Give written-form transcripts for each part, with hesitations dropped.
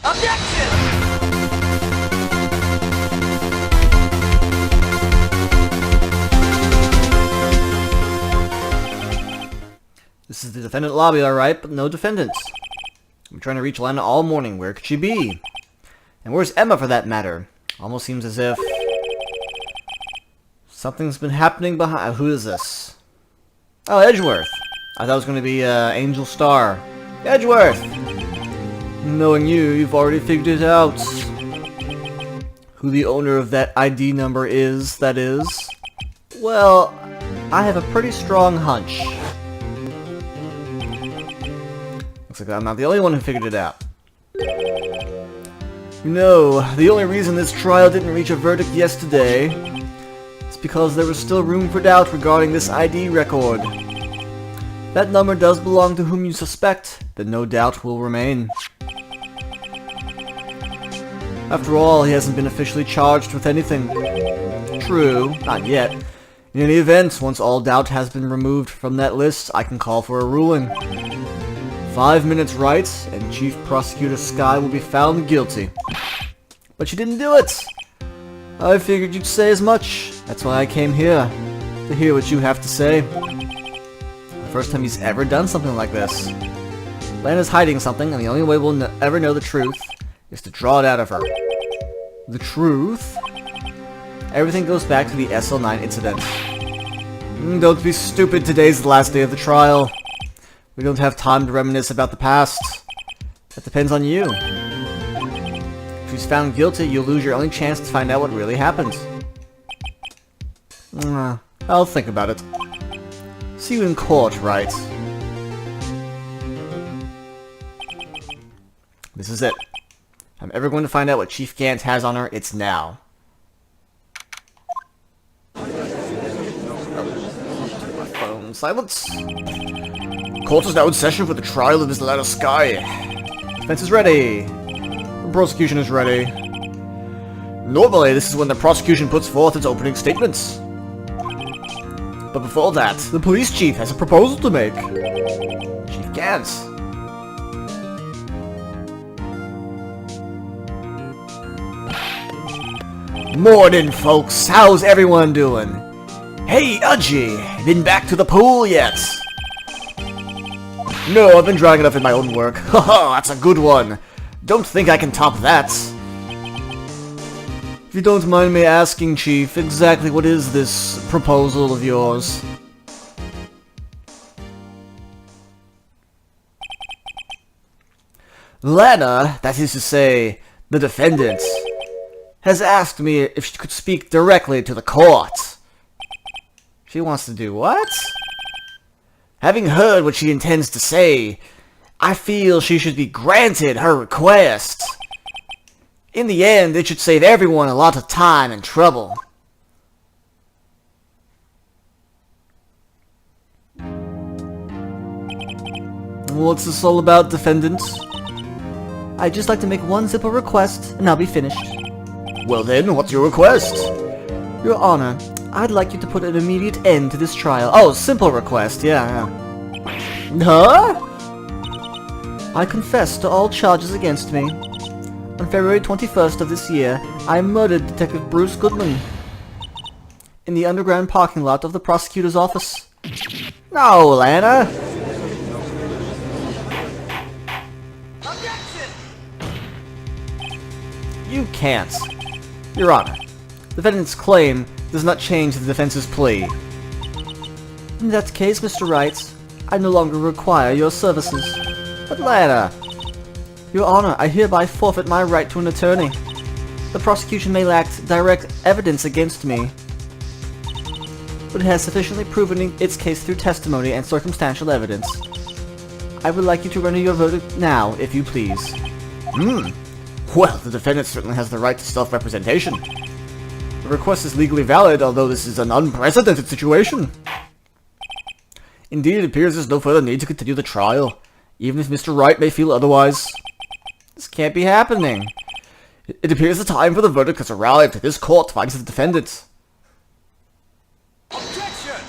Objection! This is the defendant lobby, alright, but no defendants. I'm trying to reach Lana all morning. Where could she be? And where's Emma, for that matter? Almost seems as if something's been happening behind... Who is this? Oh, Edgeworth. I thought it was going to be Angel Star. Edgeworth! Knowing you, you've already figured it out. Who the owner of that ID number is, that is. Well, I have a pretty strong hunch. Looks like I'm not the only one who figured it out. No, the only reason this trial didn't reach a verdict yesterday is because there was still room for doubt regarding this ID record. That number does belong to whom you suspect, then no doubt will remain. After all, he hasn't been officially charged with anything. True, not yet. In any event, once all doubt has been removed from that list, I can call for a ruling. 5 minutes, Wright, and Chief Prosecutor Skye will be found guilty. But you didn't do it! I figured you'd say as much. That's why I came here, to hear what you have to say. The first time he's ever done something like this. Lana's hiding something, and the only way we'll ever know the truth is to draw it out of her. The truth? Everything goes back to the SL9 incident. Don't be stupid, today's the last day of the trial. We don't have time to reminisce about the past. That depends on you. If she's found guilty, you'll lose your only chance to find out what really happened. I'll think about it. See you in court, Wright. This is it. If I'm ever going to find out what Chief Gant has on her, it's now. My phone silence. Court is now in session for the trial of Miss Lana Skye. Defense is ready. The prosecution is ready. Normally, this is when the prosecution puts forth its opening statements. But before that, the police chief has a proposal to make. Chief Gant. Morning, folks. How's everyone doing? Hey, Udgy. Been back to the pool yet? No, I've been drying it up in my own work. Haha, that's a good one. Don't think I can top that. If you don't mind me asking, Chief, exactly what is this proposal of yours? Lana, that is to say, the defendant, has asked me if she could speak directly to the court. She wants to do what? Having heard what she intends to say, I feel she should be granted her request. In the end, it should save everyone a lot of time and trouble. What's this all about, defendant? I'd just like to make one simple request, and I'll be finished. Well then, what's your request? Your Honor, I'd like you to put an immediate end to this trial. Oh, simple request, yeah. Huh? I confess to all charges against me. On February 21st of this year, I murdered Detective Bruce Goodman in the underground parking lot of the prosecutor's office. No, Lana! Objection! You can't. Your Honor, the defendant's claim does not change the defense's plea. In that case, Mr. Wright, I no longer require your services. But Lana! Your Honor, I hereby forfeit my right to an attorney. The prosecution may lack direct evidence against me, but it has sufficiently proven its case through testimony and circumstantial evidence. I would like you to render your verdict now, if you please. Well, the defendant certainly has the right to self-representation. The request is legally valid, although this is an unprecedented situation. Indeed, it appears there's no further need to continue the trial, even if Mr. Wright may feel otherwise. This can't be happening. It appears the time for the verdict has arrived. This court finds the defendant. Objection!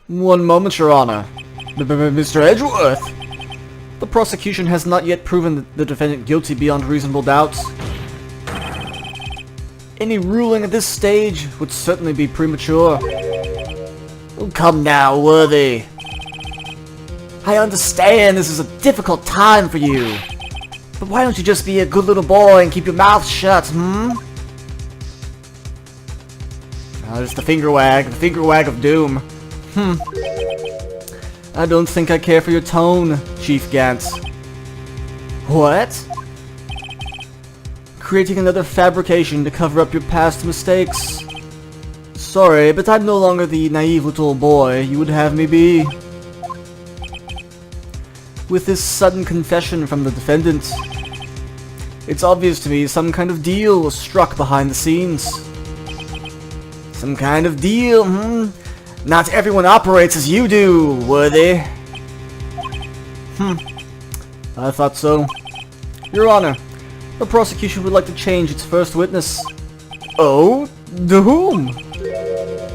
One moment, Your Honor. Mr. Edgeworth! The prosecution has not yet proven the defendant guilty beyond reasonable doubt. Any ruling at this stage would certainly be premature. Oh, come now, Worthy. I understand this is a difficult time for you. But why don't you just be a good little boy and keep your mouth shut, hmm? Oh, just the finger wag of doom. I don't think I care for your tone, Chief Gantz. What? Creating another fabrication to cover up your past mistakes. Sorry, but I'm no longer the naive little boy you would have me be. With this sudden confession from the defendant, it's obvious to me some kind of deal was struck behind the scenes. Some kind of deal, Not everyone operates as you do, Worthy. I thought so. Your Honor, the prosecution would like to change its first witness. Oh? To whom?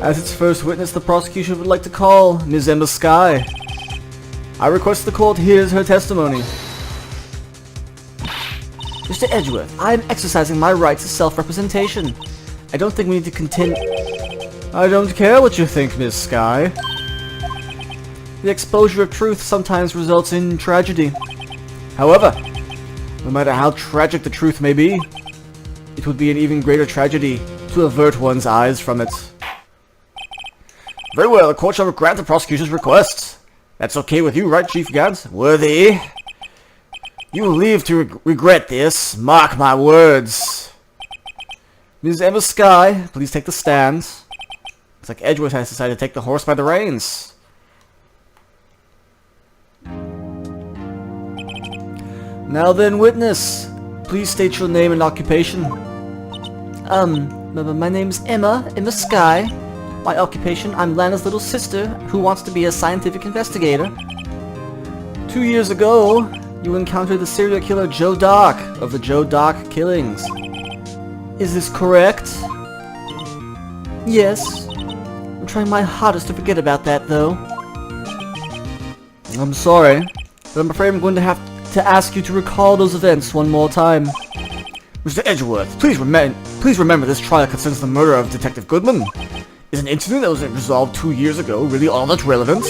As its first witness, the prosecution would like to call Ms. Emma Skye. I request the court hears her testimony. Mr. Edgeworth, I am exercising my rights to self-representation. I don't think we need to continue. I don't care what you think, Miss Skye. The exposure of truth sometimes results in tragedy. However, no matter how tragic the truth may be, it would be an even greater tragedy to avert one's eyes from it. Very well, the court shall grant the prosecution's request. That's okay with you, right, Chief Gantz? Worthy. You will leave to regret this. Mark my words. Ms. Emma Skye, please take the stand. Looks like Edgeworth has decided to take the horse by the reins. Now then, witness, please state your name and occupation. My name's Emma Skye. My occupation, I'm Lana's little sister who wants to be a scientific investigator. 2 years ago, you encountered the serial killer Joe Dock of the Joe Dock killings. Is this correct? Yes. I'm trying my hardest to forget about that, though. I'm sorry, but I'm afraid I'm going to have to ask you to recall those events one more time. Mr. Edgeworth, please remember this trial concerns the murder of Detective Goodman. Is an incident that was resolved 2 years ago really all that's relevant?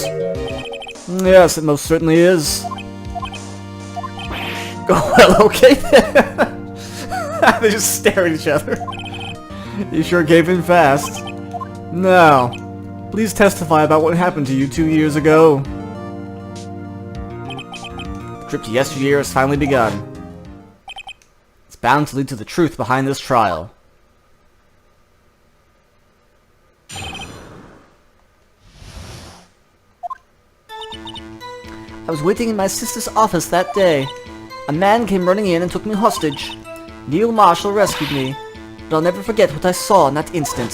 Yes, it most certainly is. Oh, well, okay then. They just stare at each other. You sure gave in fast. Now, please testify about what happened to you 2 years ago. The trip to yesteryear has finally begun. It's bound to lead to the truth behind this trial. I was waiting in my sister's office that day. A man came running in and took me hostage. Neil Marshall rescued me, but I'll never forget what I saw in that instant.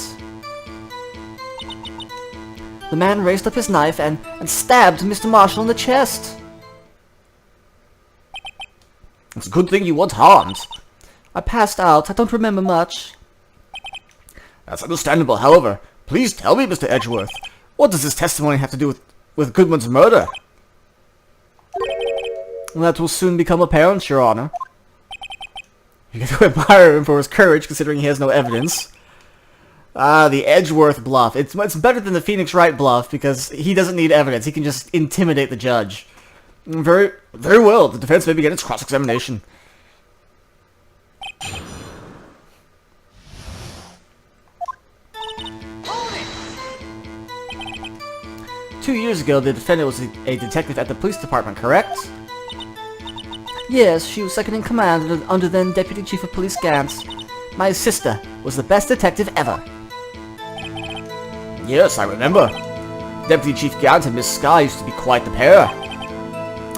The man raised up his knife and stabbed Mr. Marshall in the chest. It's a good thing you weren't harmed. I passed out. I don't remember much. That's understandable. However, please tell me, Mr. Edgeworth, what does this testimony have to do with Goodman's murder? That will soon become apparent, Your Honor. You get to admire him for his courage, considering he has no evidence. Ah, the Edgeworth bluff. It's better than the Phoenix Wright bluff, because he doesn't need evidence. He can just intimidate the judge. Very, very well. The defense may begin its cross-examination. Two years ago, the defendant was a detective at the police department, correct? Yes, she was second in command under then Deputy Chief of Police Gantz. My sister was the best detective ever. Yes, I remember. Deputy Chief Gantz and Miss Skye used to be quite the pair.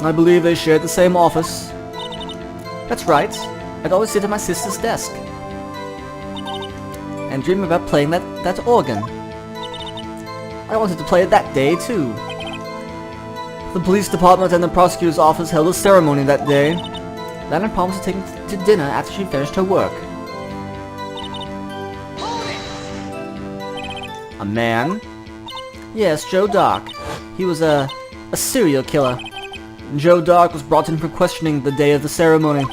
I believe they shared the same office. That's right. I'd always sit at my sister's desk and dream about playing that organ. I wanted to play it that day, too. The police department and the prosecutor's office held a ceremony that day. Lana promised to take me to dinner after she finished her work. A man? Yes, Joe Dock. He was a serial killer. Joe Dark was brought in for questioning the day of the ceremony.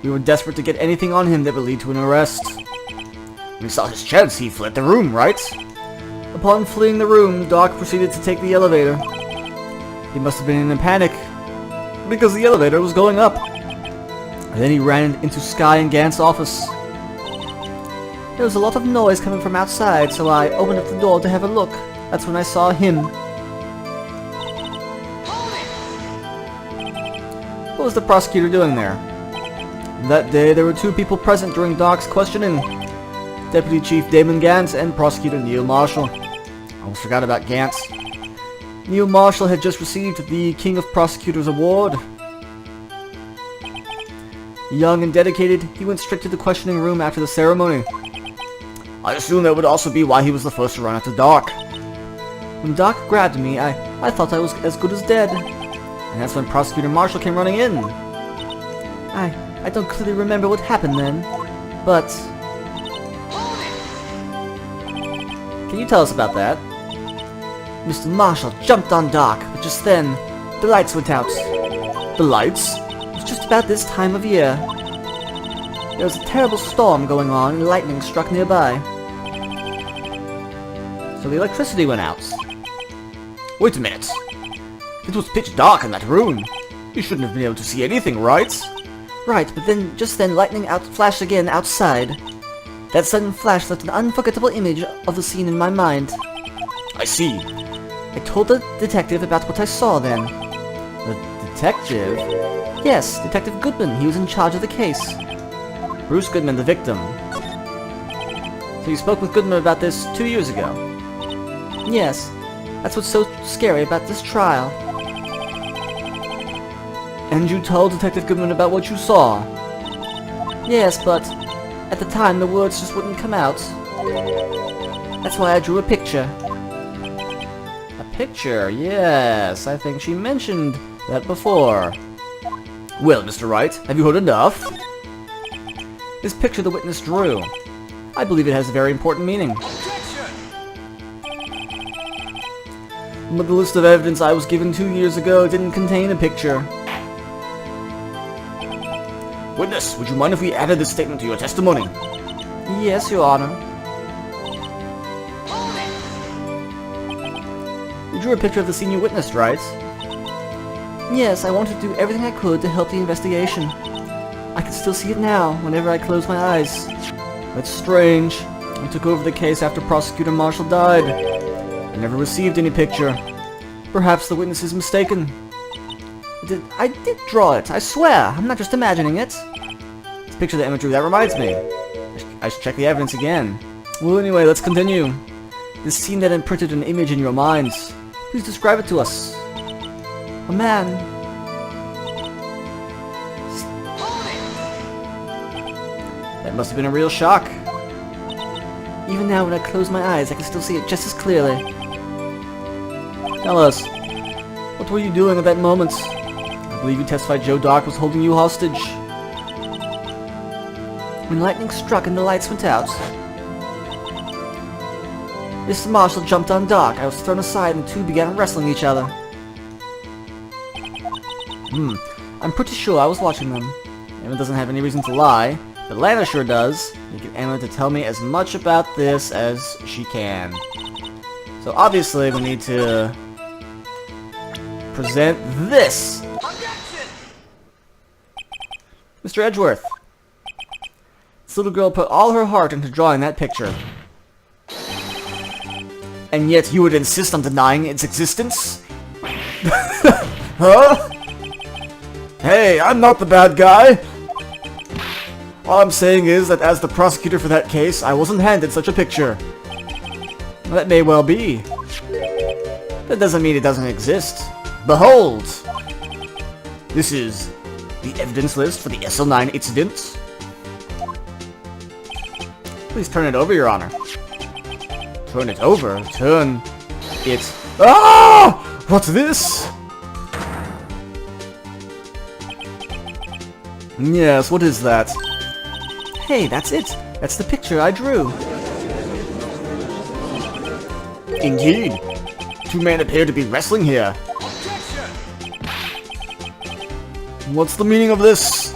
We were desperate to get anything on him that would lead to an arrest. When he saw his chance, he fled the room, right? Upon fleeing the room, Dark proceeded to take the elevator. He must have been in a panic, because the elevator was going up. And then he ran into Sky and Gant's office. There was a lot of noise coming from outside, so I opened up the door to have a look. That's when I saw him. What was the prosecutor doing there? That day, there were two people present during Dark's questioning. Deputy Chief Damon Gant and Prosecutor Neil Marshall. I almost forgot about Gant. Neil Marshall had just received the King of Prosecutors Award. Young and dedicated, he went straight to the questioning room after the ceremony. I assume that would also be why he was the first to run after Dark. When Dark grabbed me, I thought I was as good as dead. And that's when Prosecutor Marshall came running in. I don't clearly remember what happened then, but... Can you tell us about that? Mr. Marshall jumped on Dark, but just then, the lights went out. The lights? It was just about this time of year. There was a terrible storm going on and lightning struck nearby. So the electricity went out. Wait a minute. It was pitch dark in that room. You shouldn't have been able to see anything, right? Right, but then, just then, lightning flashed again outside. That sudden flash left an unforgettable image of the scene in my mind. I see. I told the detective about what I saw then. The detective? Yes, Detective Goodman. He was in charge of the case. Bruce Goodman, the victim. So you spoke with Goodman about this 2 years ago? Yes. That's what's so scary about this trial. And you told Detective Goodman about what you saw? Yes, but at the time the words just wouldn't come out. That's why I drew a picture. A picture? Yes, I think she mentioned that before. Well, Mr. Wright, have you heard enough? This picture the witness drew. I believe it has a very important meaning. But the list of evidence I was given 2 years ago didn't contain a picture. Witness, would you mind if we added this statement to your testimony? Yes, Your Honor. You drew a picture of the scene you witnessed, right? Yes, I wanted to do everything I could to help the investigation. I can still see it now, whenever I close my eyes. That's strange. I took over the case after Prosecutor Marshall died. I never received any picture. Perhaps the witness is mistaken. I did draw it, I swear. I'm not just imagining it. This picture of the imagery, that reminds me. I should check the evidence again. Well, anyway, let's continue. This scene that imprinted an image in your minds. Please describe it to us. A man. That must have been a real shock. Even now, when I close my eyes, I can still see it just as clearly. Tell us, what were you doing at that moment? I believe you testified Joe Dark was holding you hostage. When lightning struck and the lights went out, Mr. Marshall jumped on Dark. I was thrown aside and the two began wrestling each other. I'm pretty sure I was watching them. Emma doesn't have any reason to lie, but Lana sure does. You get Emma to tell me as much about this as she can. So obviously we need to present this. Mr. Edgeworth. This little girl put all her heart into drawing that picture. And yet you would insist on denying its existence? Huh? Hey, I'm not the bad guy! All I'm saying is that as the prosecutor for that case, I wasn't handed such a picture. That may well be. That doesn't mean it doesn't exist. Behold! This is the evidence list for the SL9 incident. Please turn it over, Your Honor. Turn it over? Turn it... Ah! What's this? Yes, what is that? Hey, that's it. That's the picture I drew. Indeed. Two men appear to be wrestling here. What's the meaning of this?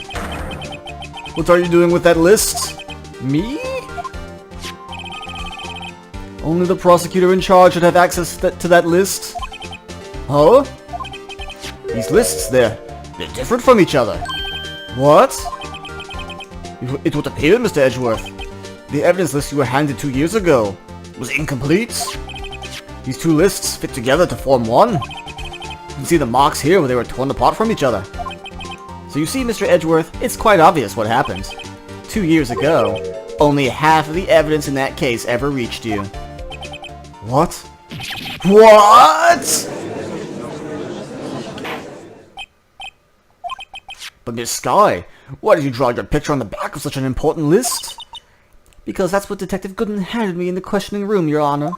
What are you doing with that list? Me? Only the prosecutor in charge should have access to that list. Huh? These lists, they're different from each other. What? It would appear, Mr. Edgeworth, the evidence list you were handed 2 years ago was incomplete. These two lists fit together to form one. You can see the marks here where they were torn apart from each other. So you see, Mr. Edgeworth, it's quite obvious what happened. 2 years ago, only half of the evidence in that case ever reached you. What? What? But Miss Sky, why did you draw your picture on the back of such an important list? Because that's what Detective Gooden handed me in the questioning room, Your Honor.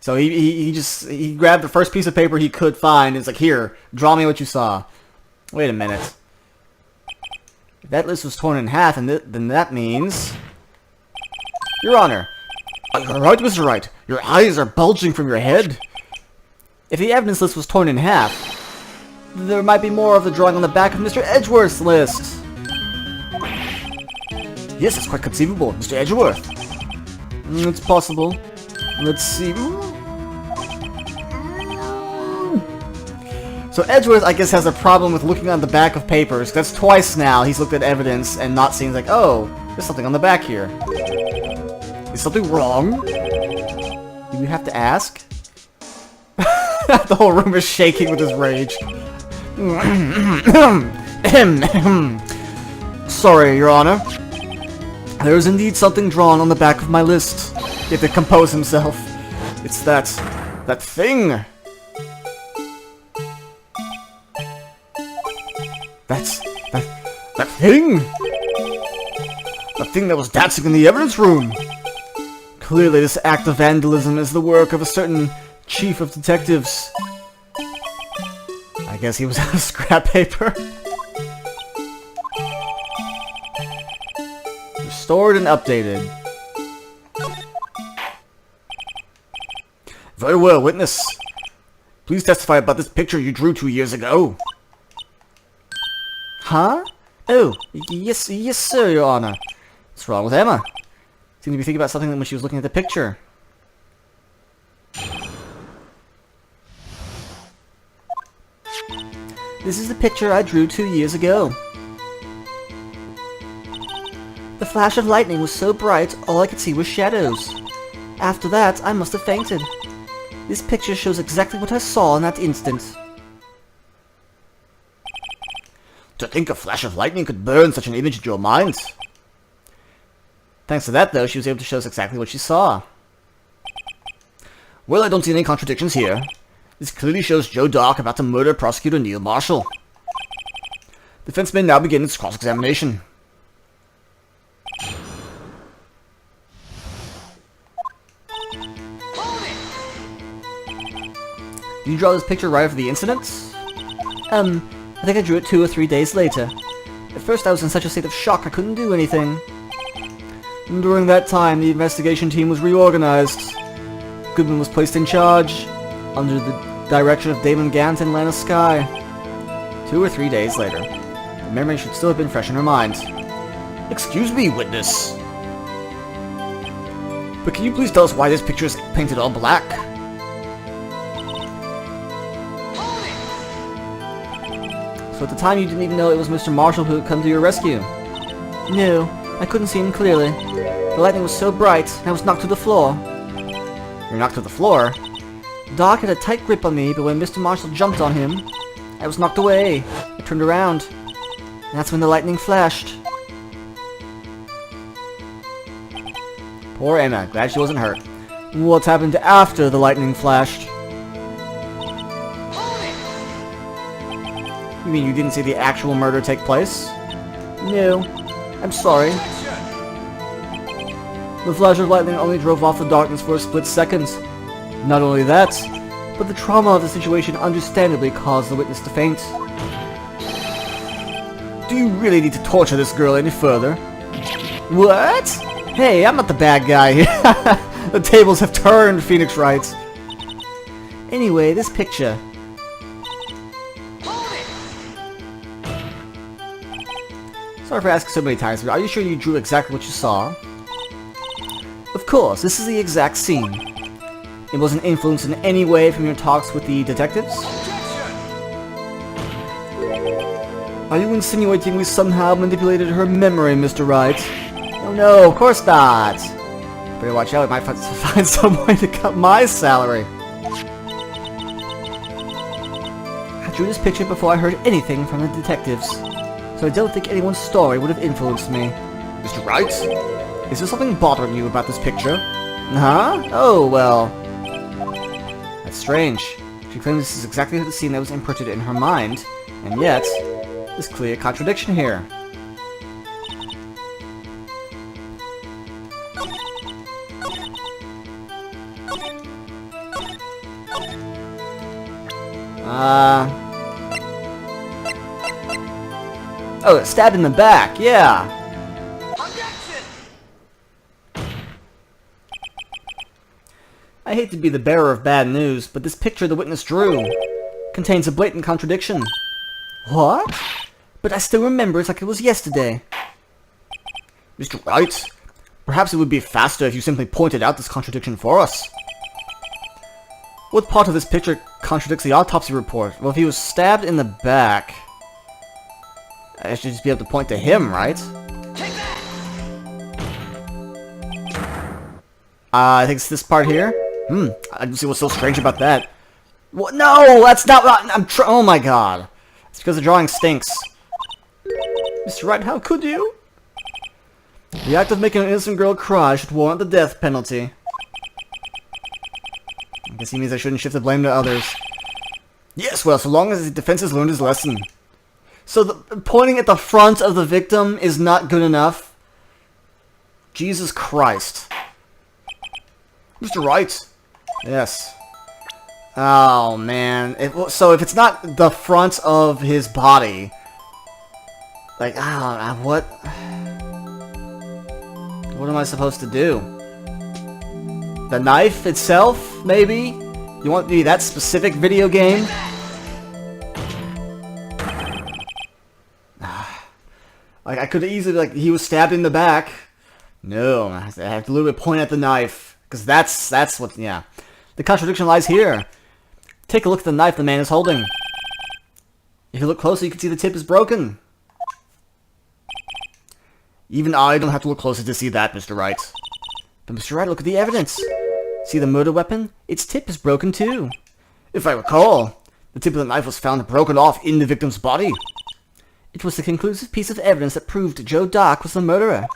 So he grabbed the first piece of paper he could find and it's like, here, draw me what you saw. Wait a minute. If that list was torn in half, and then that means... Your Honor, you're right, Mr. Wright. Your eyes are bulging from your head. If the evidence list was torn in half, there might be more of the drawing on the back of Mr. Edgeworth's list. Yes, it's quite conceivable, Mr. Edgeworth. It's possible. Let's see. So Edgeworth, I guess, has a problem with looking on the back of papers. That's twice now he's looked at evidence and not seen, like, oh, there's something on the back here. Is something wrong? Do we have to ask? The whole room is shaking with his rage. Sorry, Your Honor. There is indeed something drawn on the back of my list. He had to compose himself. It's that thing. That thing. The thing that was dancing in the evidence room. Clearly, this act of vandalism is the work of a certain chief of detectives. I guess he was out of scrap paper. Restored and updated. Very well, witness. Please testify about this picture you drew 2 years ago. Huh? Oh, yes, sir, Your Honor. What's wrong with Emma? Seemed to be thinking about something when she was looking at the picture. This is the picture I drew 2 years ago. The flash of lightning was so bright, all I could see was shadows. After that, I must have fainted. This picture shows exactly what I saw in that instant. To think a flash of lightning could burn such an image into your mind. Thanks to that, though, she was able to show us exactly what she saw. Well, I don't see any contradictions here. This clearly shows Joe Dark about to murder Prosecutor Neil Marshall. Defense may now begin its cross-examination. Did you draw this picture right after the incident? I think I drew it 2 or 3 days later. At first I was in such a state of shock I couldn't do anything. And during that time, the investigation team was reorganized. Goodman was placed in charge, under the direction of Damon Gant and Lana Skye. 2 or 3 days later. The memory should still have been fresh in her mind. Excuse me, witness. But can you please tell us why this picture is painted all black? So at the time you didn't even know it was Mr. Marshall who had come to your rescue? No, I couldn't see him clearly. The lightning was so bright, I was knocked to the floor. You're knocked to the floor? Doc had a tight grip on me, but when Mr. Marshall jumped on him, I was knocked away. I turned around. And that's when the lightning flashed. Poor Emma, glad she wasn't hurt. What happened after the lightning flashed? You mean you didn't see the actual murder take place? No. I'm sorry. The flash of lightning only drove off the darkness for a split second. Not only that, but the trauma of the situation understandably caused the witness to faint. Do you really need to torture this girl any further? What? Hey, I'm not the bad guy here. The tables have turned, Phoenix writes. Anyway, this picture. Sorry for asking so many times, but are you sure you drew exactly what you saw? Of course, this is the exact scene. It wasn't influenced in any way from your talks with the detectives? Are you insinuating we somehow manipulated her memory, Mr. Wright? Oh no, of course not! Better watch out, I might find some way to cut my salary. I drew this picture before I heard anything from the detectives, so I don't think anyone's story would have influenced me. Mr. Wright? Is there something bothering you about this picture? Huh? Oh, well... That's strange. She claims this is exactly the scene that was imprinted in her mind, and yet, there's clear contradiction here. Oh, stabbed in the back, yeah. I hate to be the bearer of bad news, but this picture the witness drew contains a blatant contradiction. What? But I still remember it like it was yesterday. Mr. Wright, perhaps it would be faster if you simply pointed out this contradiction for us. What part of this picture contradicts the autopsy report? Well, if he was stabbed in the back, I should just be able to point to him, right? Take that! I think it's this part here. I don't see what's so strange about that. What? No, that's not what oh my god. It's because the drawing stinks. Mr. Wright, how could you? The act of making an innocent girl cry should warrant the death penalty. I guess he means I shouldn't shift the blame to others. Yes, well, so long as the defense has learned his lesson. So pointing at the front of the victim is not good enough? Jesus Christ. Mr. Wright? Yes. Oh, man. So if it's not the front of his body... Like, what? What am I supposed to do? The knife itself, maybe? You want to be that specific video game? Like, I could easily, like, he was stabbed in the back. No, I have to literally point at the knife. Because that's what, yeah. The contradiction lies here. Take a look at the knife the man is holding. If you look closer, you can see the tip is broken. Even I don't have to look closer to see that, Mr. Wright. But Mr. Wright, look at the evidence. See the murder weapon? Its tip is broken too. If I recall, the tip of the knife was found broken off in the victim's body. It was the conclusive piece of evidence that proved Joe Dock was the murderer.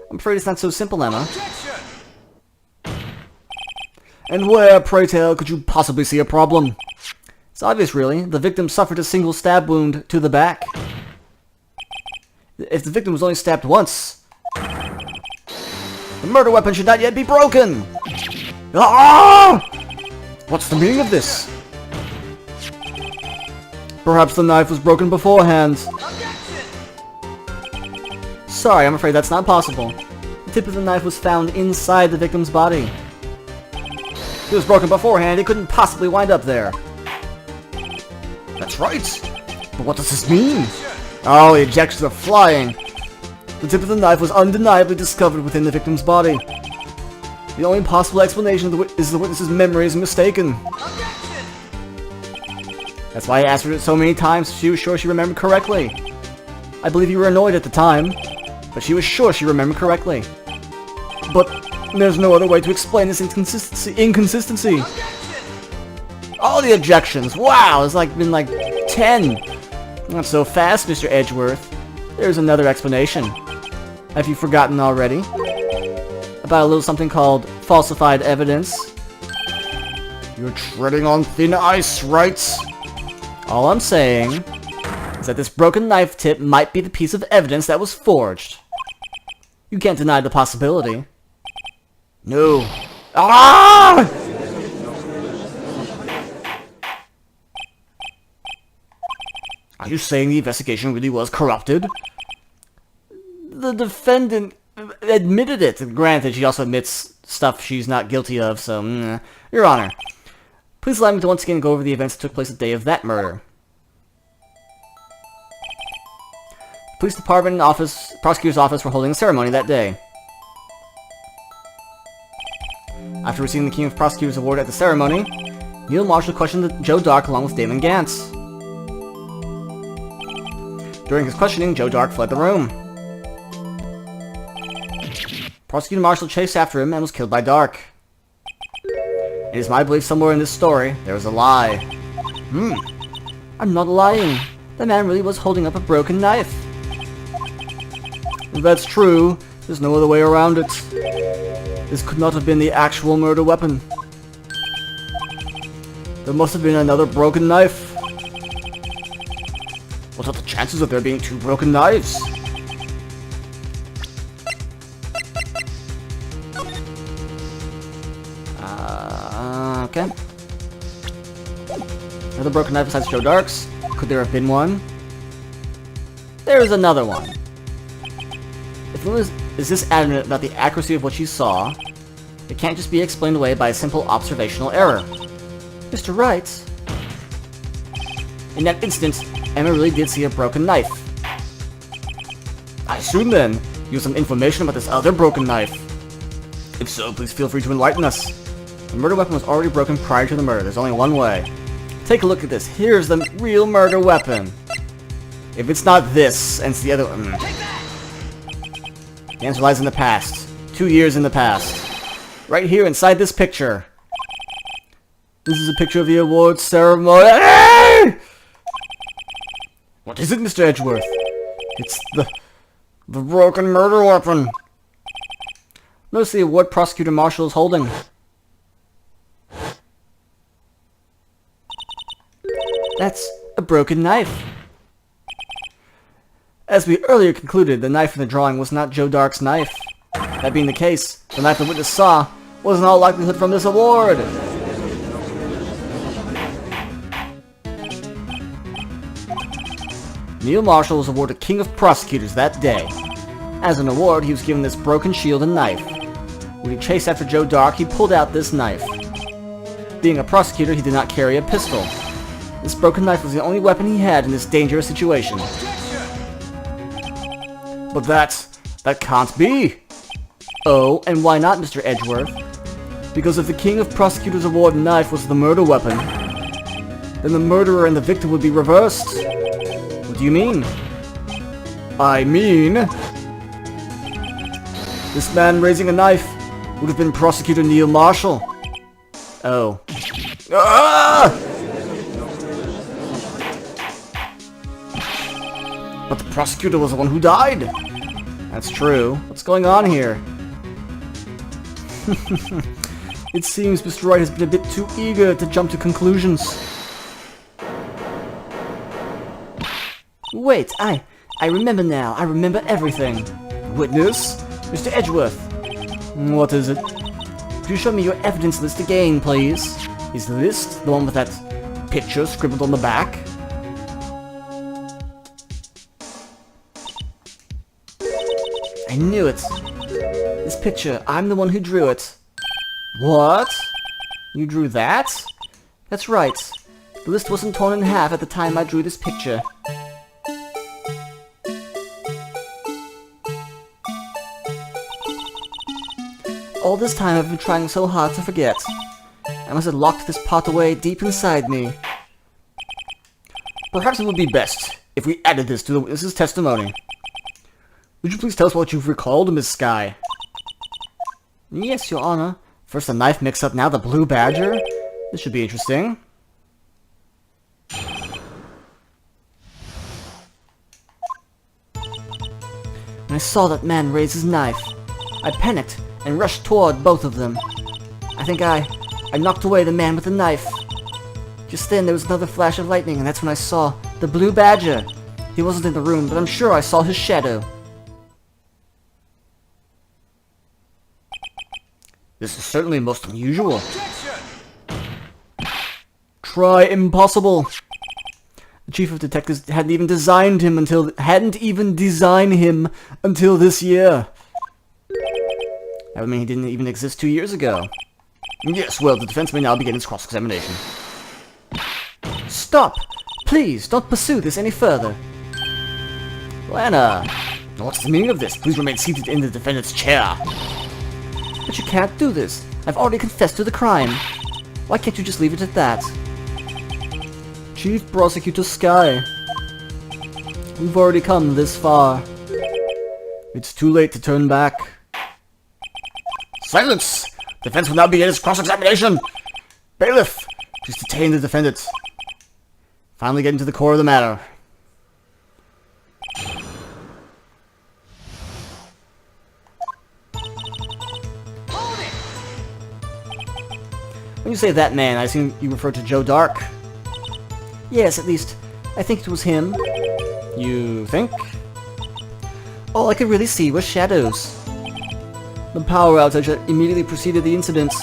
I'm afraid it's not so simple, Emma. And where, pray tell, could you possibly see a problem? It's obvious, really. The victim suffered a single stab wound to the back. If the victim was only stabbed once, the murder weapon should not yet be broken! Ah! What's the meaning of this? Perhaps the knife was broken beforehand. Sorry, I'm afraid that's not possible. The tip of the knife was found inside the victim's body. If it was broken beforehand, it couldn't possibly wind up there. That's right. But what does this mean? Oh, the ejections are flying. The tip of the knife was undeniably discovered within the victim's body. The only possible explanation is the witness's memory is mistaken. That's why I asked her it so many times, she was sure she remembered correctly. I believe you were annoyed at the time, but she was sure she remembered correctly. But there's no other way to explain this inconsistency. All the objections. Wow, it's been like 10. Not so fast, Mr. Edgeworth. There's another explanation. Have you forgotten already? About a little something called falsified evidence? You're treading on thin ice, right? All I'm saying is that this broken knife tip might be the piece of evidence that was forged. You can't deny the possibility. No. Ah! Are you saying the investigation really was corrupted? The defendant admitted it. Granted, she also admits stuff she's not guilty of, so... Your Honor, please allow me to once again go over the events that took place the day of that murder. Police department and prosecutor's office were holding a ceremony that day. After receiving the King of Prosecutors Award at the ceremony, Neil Marshall questioned Joe Dark along with Damon Gantz. During his questioning, Joe Dark fled the room. Prosecutor Marshall chased after him and was killed by Dark. It is my belief somewhere in this story, there is a lie. I'm not lying. The man really was holding up a broken knife. If that's true, there's no other way around it. This could not have been the actual murder weapon. There must have been another broken knife. What are the chances of there being two broken knives? Okay. Another broken knife besides Joe Dark's? Could there have been one? There is another one. If Luna is this adamant about the accuracy of what she saw, it can't just be explained away by a simple observational error. Mr. Wright. In that instant, Emma really did see a broken knife. I assume then, you have some information about this other broken knife. If so, please feel free to enlighten us. The murder weapon was already broken prior to the murder. There's only one way. Take a look at this. Here's the real murder weapon. If it's not this, and it's the other one. The answer lies in the past. 2 years in the past. Right here inside this picture. This is a picture of the awards ceremony. What is it, Mr. Edgeworth? It's the broken murder weapon. Notice the award Prosecutor Marshall is holding. That's a broken knife. As we earlier concluded, the knife in the drawing was not Joe Dark's knife. That being the case, the knife the witness saw was in all likelihood from this award. Neil Marshall was awarded King of Prosecutors that day. As an award, he was given this broken shield and knife. When he chased after Joe Dark, he pulled out this knife. Being a prosecutor, he did not carry a pistol. This broken knife was the only weapon he had in this dangerous situation. But that can't be! Oh, and why not, Mr. Edgeworth? Because if the King of Prosecutors Award knife was the murder weapon, then the murderer and the victim would be reversed. What do you mean? I mean, this man raising a knife would have been Prosecutor Neil Marshall. Oh. Ah! But the prosecutor was the one who died. That's true. What's going on here? It seems Mr. Wright has been a bit too eager to jump to conclusions. Wait, I remember now. I remember everything. Witness? Mr. Edgeworth. What is it? Could you show me your evidence list again, please? Is the list the one with that picture scribbled on the back? I knew it. This picture, I'm the one who drew it. What? You drew that? That's right. The list wasn't torn in half at the time I drew this picture. All this time I've been trying so hard to forget. I must have locked this part away deep inside me. Perhaps it would be best if we added this to the witness's testimony. Would you please tell us what you've recalled, Miss Skye? Yes, Your Honor. First the knife mix-up, now the blue badger? This should be interesting. When I saw that man raise his knife, I panicked and rushed toward both of them. I think I knocked away the man with the knife. Just then there was another flash of lightning, and that's when I saw the blue badger. He wasn't in the room, but I'm sure I saw his shadow. This is certainly most unusual. Try impossible. The chief of detectives hadn't even designed him until this year. That would mean he didn't even exist 2 years ago. Yes, well, the defense may now begin its cross-examination. Stop! Please, don't pursue this any further. Lana! What's the meaning of this? Please remain seated in the defendant's chair. But you can't do this. I've already confessed to the crime. Why can't you just leave it at that? Chief Prosecutor Sky. We've already come this far. It's too late to turn back. Silence! Defense will now begin its cross-examination! Bailiff, please detain the defendant. Finally getting to the core of the matter. When you say that man, I assume you refer to Joe Dark? Yes, at least, I think it was him. You think? All I could really see was shadows. The power outage that immediately preceded the incident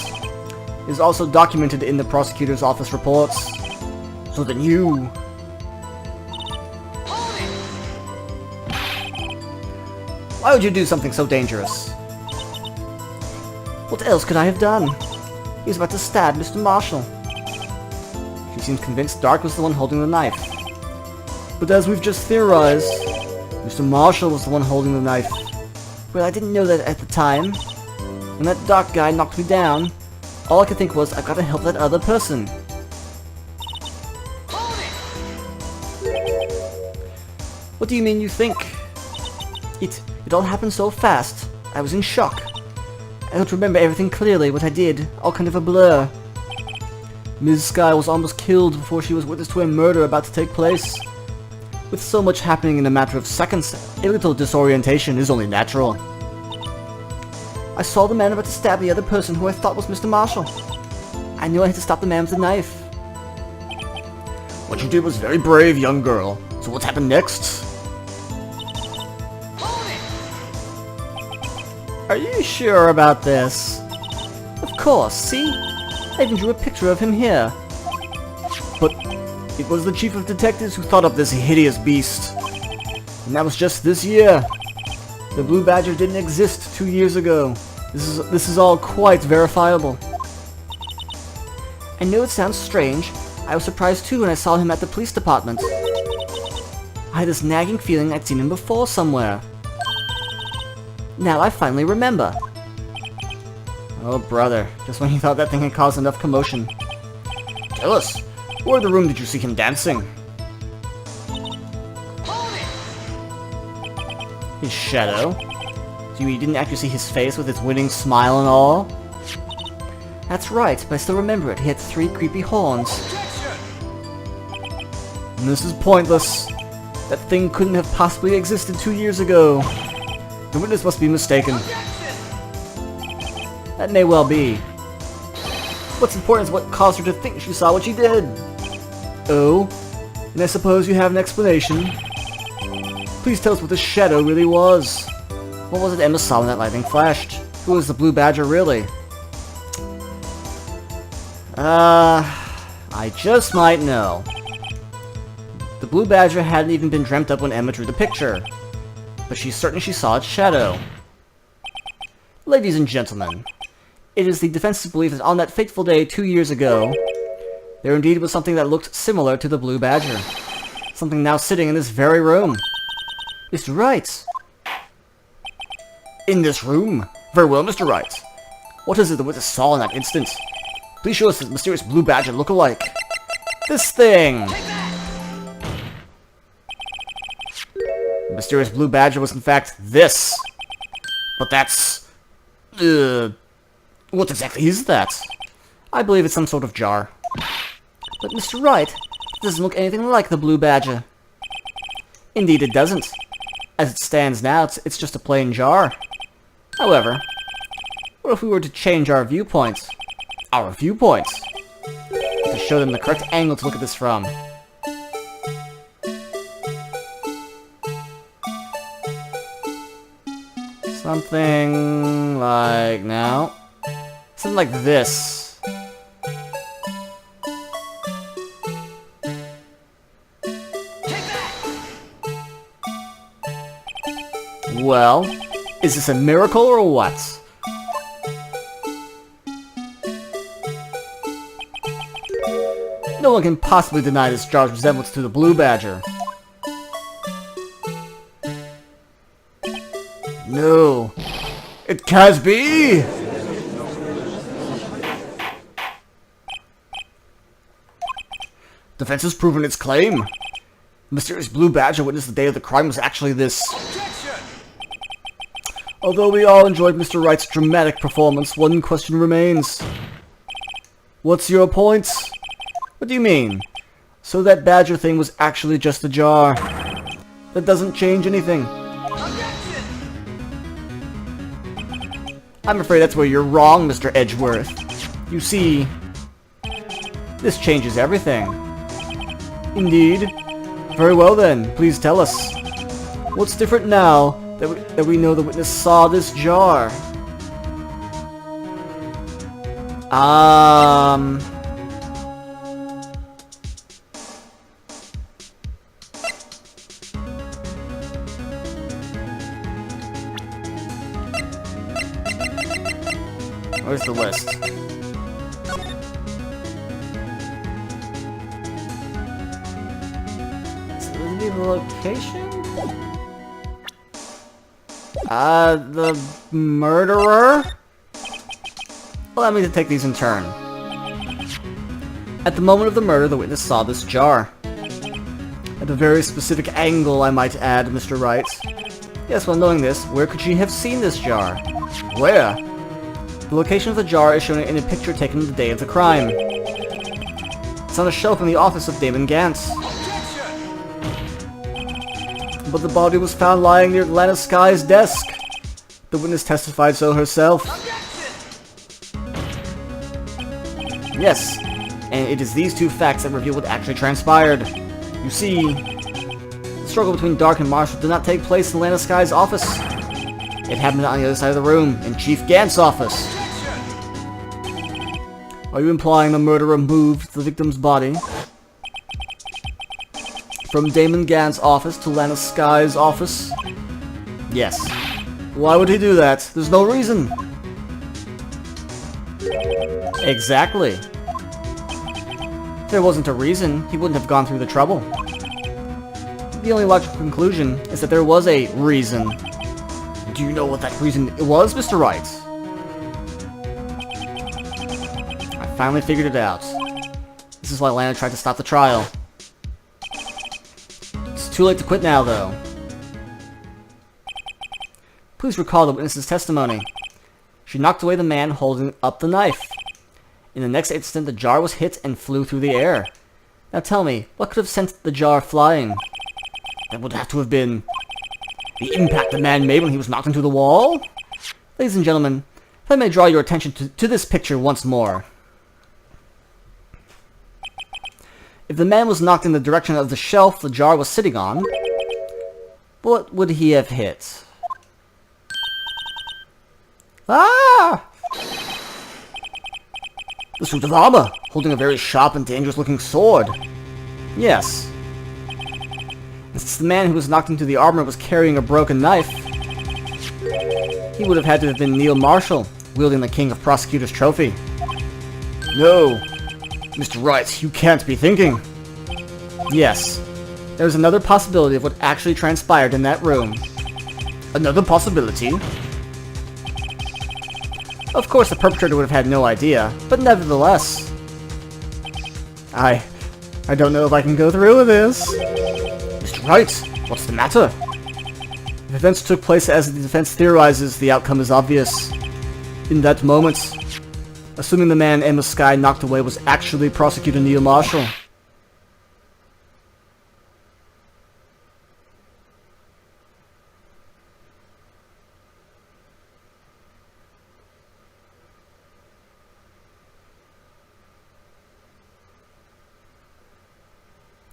is also documented in the prosecutor's office reports. So then you... Why would you do something so dangerous? What else could I have done? He was about to stab Mr. Marshall. She seems convinced Dark was the one holding the knife. But as we've just theorized, Mr. Marshall was the one holding the knife. Well, I didn't know that at the time. When that Dark guy knocked me down, all I could think was, I've got to help that other person. What do you mean you think? It all happened so fast. I was in shock. I don't remember everything clearly. What I did, all kind of a blur. Ms. Sky was almost killed before she was witness to a murder about to take place. With so much happening in a matter of seconds, a little disorientation is only natural. I saw the man about to stab the other person who I thought was Mr. Marshall. I knew I had to stop the man with the knife. What you did was very brave, young girl. So what happened next? Are you sure about this? Of course, see? I even drew a picture of him here. But it was the chief of detectives who thought up this hideous beast. And that was just this year. The Blue Badger didn't exist 2 years ago. This is all quite verifiable. I know it sounds strange. I was surprised too when I saw him at the police department. I had this nagging feeling I'd seen him before somewhere. Now I finally remember. Oh brother, just when you thought that thing had caused enough commotion. Tell us, where in the room did you see him dancing? His shadow? So you didn't actually see his face with its winning smile and all? That's right, but I still remember it. He had 3 creepy horns. And this is pointless. That thing couldn't have possibly existed 2 years ago. The witness must be mistaken. That may well be. What's important is what caused her to think she saw what she did. Oh? And I suppose you have an explanation? Please tell us what this shadow really was. What was it Emma saw when that lightning flashed? Who was the Blue Badger really? I just might know. The Blue Badger hadn't even been dreamt up when Emma drew the picture. But she's certain she saw its shadow. Ladies and gentlemen, it is the defense's belief that on that fateful day 2 years ago, there indeed was something that looked similar to the Blue Badger. Something now sitting in this very room. Mr. Wright! In this room? Very well, Mr. Wright. What is it the witness saw in that instant? Please show us this mysterious Blue Badger look-alike. This thing! The mysterious Blue Badger was in fact this. But that's... what exactly is that? I believe it's some sort of jar. But Mr. Wright, it doesn't look anything like the Blue Badger. Indeed it doesn't. As it stands now, it's just a plain jar. However, what if we were to change our viewpoints? Our viewpoints? To show them the correct angle to look at this from. Something like now. Something like this. Well, is this a miracle or what? No one can possibly deny this jar's resemblance to the Blue Badger. No. It can't be! Defense has proven its claim. The mysterious blue badge I witnessed the day of the crime was actually this. Although we all enjoyed Mr. Wright's dramatic performance, one question remains. What's your point? What do you mean? So that badger thing was actually just a jar. That doesn't change anything. I'm afraid that's where you're wrong, Mr. Edgeworth. You see, this changes everything. Indeed. Very well then, please tell us. What's different now that we know the witness saw this jar? Where's the list? The location? The murderer? Allow me to take these in turn. At the moment of the murder, the witness saw this jar. At a very specific angle, I might add, Mr. Wright. Yes, well, knowing this, where could she have seen this jar? Where? The location of the jar is shown in a picture taken the day of the crime. It's on a shelf in the office of Damon Gantz. But the body was found lying near Atlanta Sky's desk. The witness testified so herself. Yes, and it is these two facts that reveal what actually transpired. You see, the struggle between Dark and Marshall did not take place in Atlanta Sky's office. It happened on the other side of the room, in Chief Gantz's office. Are you implying the murderer moved the victim's body from Damon Gantz's office to Lana Sky's office? Yes. Why would he do that? There's no reason. Exactly. If there wasn't a reason, he wouldn't have gone through the trouble. The only logical conclusion is that there was a reason. Do you know what that reason was, Mr. Wright? I finally figured it out. This is why Lana tried to stop the trial. It's too late to quit now, though. Please recall the witness's testimony. She knocked away the man holding up the knife. In the next instant, the jar was hit and flew through the air. Now tell me, what could have sent the jar flying? That would have to have been the impact the man made when he was knocked into the wall? Ladies and gentlemen, if I may draw your attention to this picture once more. If the man was knocked in the direction of the shelf the jar was sitting on, what would he have hit? Ah! The suit of armor, holding a very sharp and dangerous-looking sword. Yes. And since the man who was knocked into the armor was carrying a broken knife, he would have had to have been Neil Marshall, wielding the King of Prosecutors trophy. No, Mr. Wright, you can't be thinking. Yes, there's another possibility of what actually transpired in that room. Another possibility? Of course, the perpetrator would have had no idea, but nevertheless. I don't know if I can go through with this. Mr. Wright, what's the matter? If events took place as the defense theorizes, the outcome is obvious. In that moment, assuming the man Emma Sky knocked away was actually Prosecutor Neil Marshall.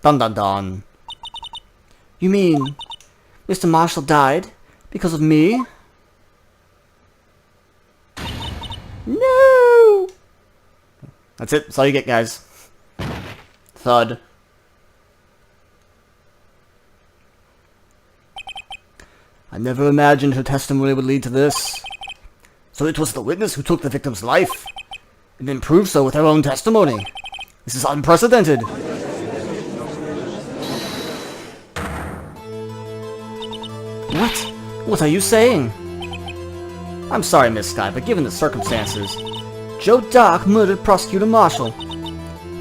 Dun dun dun. You mean Mr. Marshall died because of me? No! That's it. That's all you get, guys. Thud. I never imagined her testimony would lead to this. So it was the witness who took the victim's life, and then proved so with her own testimony. This is unprecedented. What? What are you saying? I'm sorry, Miss Sky, but given the circumstances... Joe Dark murdered Prosecutor Marshall.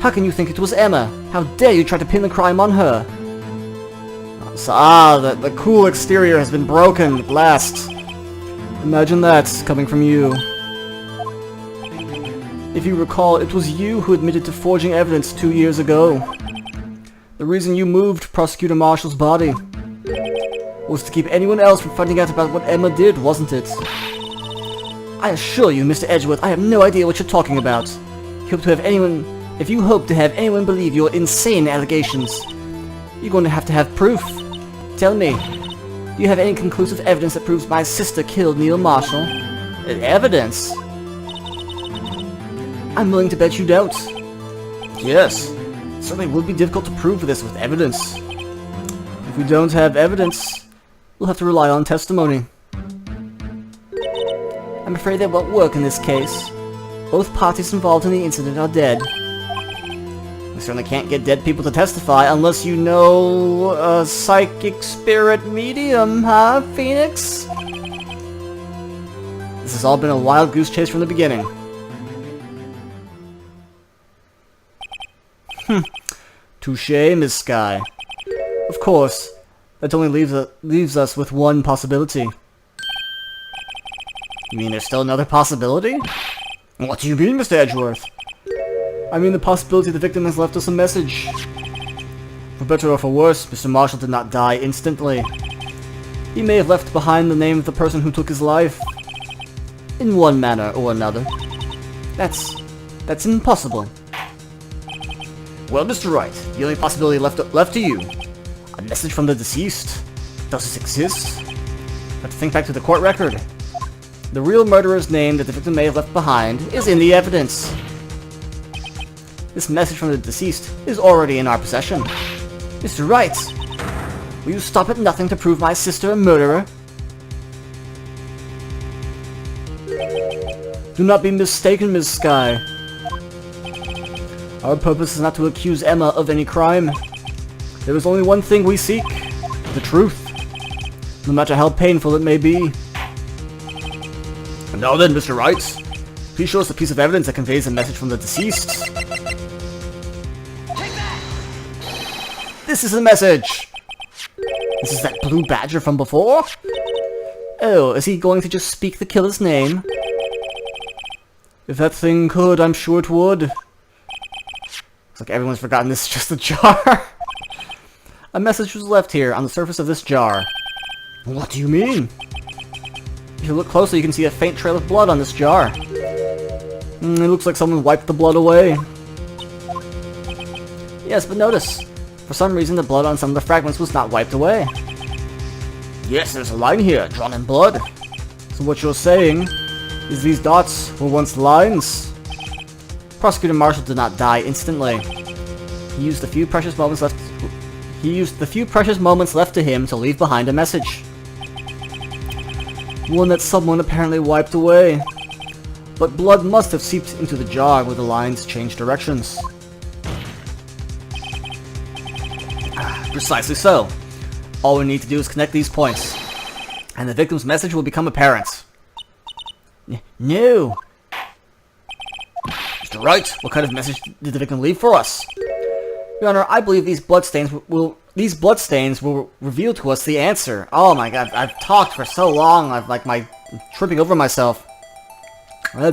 How can you think it was Emma? How dare you try to pin the crime on her? So, the cool exterior has been broken at last. Imagine that, coming from you. If you recall, it was you who admitted to forging evidence 2 years ago. The reason you moved Prosecutor Marshall's body was to keep anyone else from finding out about what Emma did, wasn't it? I assure you, Mr. Edgeworth, I have no idea what you're talking about. If you hope to have anyone believe your insane allegations, you're going to have proof. Tell me, do you have any conclusive evidence that proves my sister killed Neil Marshall? Evidence? I'm willing to bet you don't. Yes, it certainly would be difficult to prove this with evidence. If we don't have evidence, we'll have to rely on testimony. I'm afraid that won't work in this case. Both parties involved in the incident are dead. We certainly can't get dead people to testify unless you know a psychic spirit medium, huh, Phoenix? This has all been a wild goose chase from the beginning. Touché, Miss Sky. Of course, that only leaves us with one possibility. You mean there's still another possibility? What do you mean, Mr. Edgeworth? I mean the possibility the victim has left us a message. For better or for worse, Mr. Marshall did not die instantly. He may have left behind the name of the person who took his life. In one manner or another. That's impossible. Well, Mr. Wright, the only possibility left to you. A message from the deceased. Does this exist? Let's think back to the court record. The real murderer's name that the victim may have left behind is in the evidence. This message from the deceased is already in our possession. Mr. Wright, will you stop at nothing to prove my sister a murderer? Do not be mistaken, Miss Sky. Our purpose is not to accuse Emma of any crime. There is only one thing we seek, the truth, no matter how painful it may be. And now then, Mr. Wright, please show us the piece of evidence that conveys a message from the deceased. This is the message! This is that blue badger from before? Oh, is he going to just speak the killer's name? If that thing could, I'm sure it would. Looks like everyone's forgotten this is just a jar. A message was left here on the surface of this jar. What do you mean? If you look closely, you can see a faint trail of blood on this jar. It looks like someone wiped the blood away. Yes, but notice, for some reason the blood on some of the fragments was not wiped away. Yes, there's a line here, drawn in blood. So what you're saying is these dots were once lines? Prosecutor Marshall did not die instantly. He used the few precious moments left to him to leave behind a message. One that someone apparently wiped away. But blood must have seeped into the jar where the lines changed directions. Precisely so. All we need to do is connect these points, and the victim's message will become apparent. No! Mr. Wright, what kind of message did the victim leave for us? Your Honor, I believe these bloodstains will reveal to us the answer. Oh my god, I've talked for so long, I'm tripping over myself. Gotta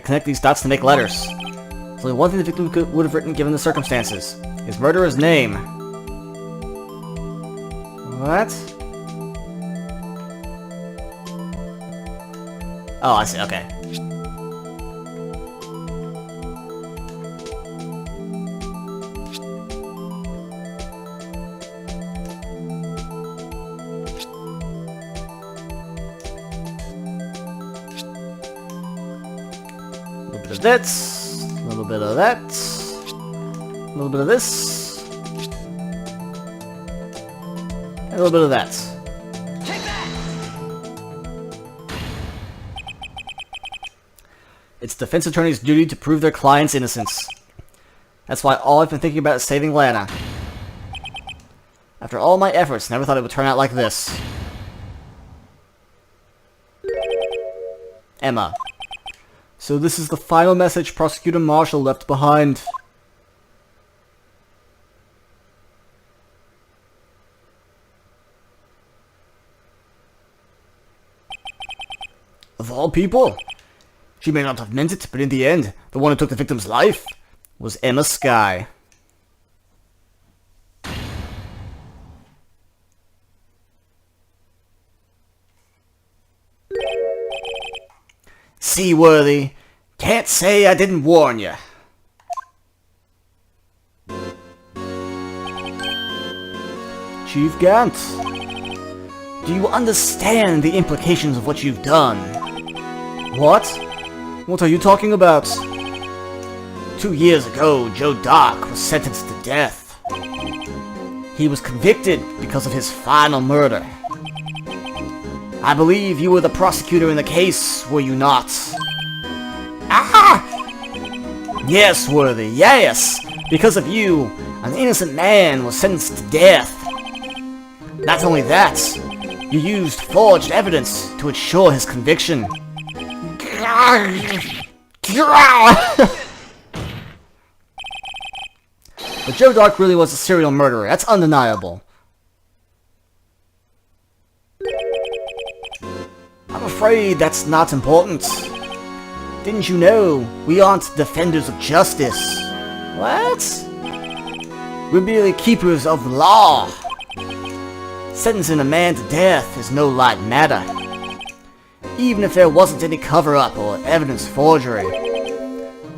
connect these dots to make letters. There's only one thing the victim would have written given the circumstances. His murderer's name. What? Oh, I see, okay. A little bit of this, a little bit of that, a little bit of this, and a little bit of that. It's defense attorney's duty to prove their client's innocence. That's why all I've been thinking about is saving Lana. After all my efforts, never thought it would turn out like this. Emma. So this is the final message Prosecutor Marshall left behind. Of all people, she may not have meant it, but in the end, the one who took the victim's life was Emma Skye. Seaworthy, can't say I didn't warn you. Chief Gantz, do you understand the implications of what you've done? What? What are you talking about? 2 years ago, Joe Dark was sentenced to death. He was convicted because of his final murder. I believe you were the prosecutor in the case, were you not? Ah! Yes, Worthy, yes! Because of you, an innocent man was sentenced to death. Not only that, you used forged evidence to ensure his conviction. But Joe Dark really was a serial murderer, that's undeniable. I'm afraid that's not important. Didn't you know we aren't defenders of justice? What? We're merely keepers of the law. Sentencing a man to death is no light matter. Even if there wasn't any cover-up or evidence forgery.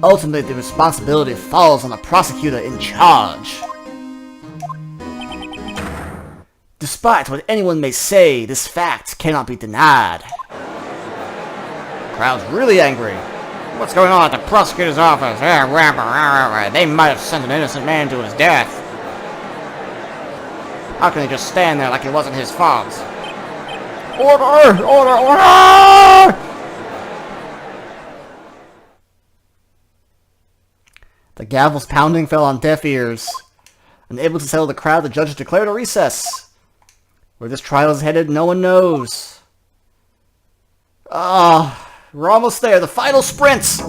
Ultimately, the responsibility falls on the prosecutor in charge. Despite what anyone may say, this fact cannot be denied. The crowd's really angry. What's going on at the prosecutor's office? They might have sent an innocent man to his death. How can he just stand there like it wasn't his fault? Order! Order! Order! The gavel's pounding fell on deaf ears. Unable to settle the crowd, the judge declared a recess. Where this trial is headed, no one knows. We're almost there. The final sprint!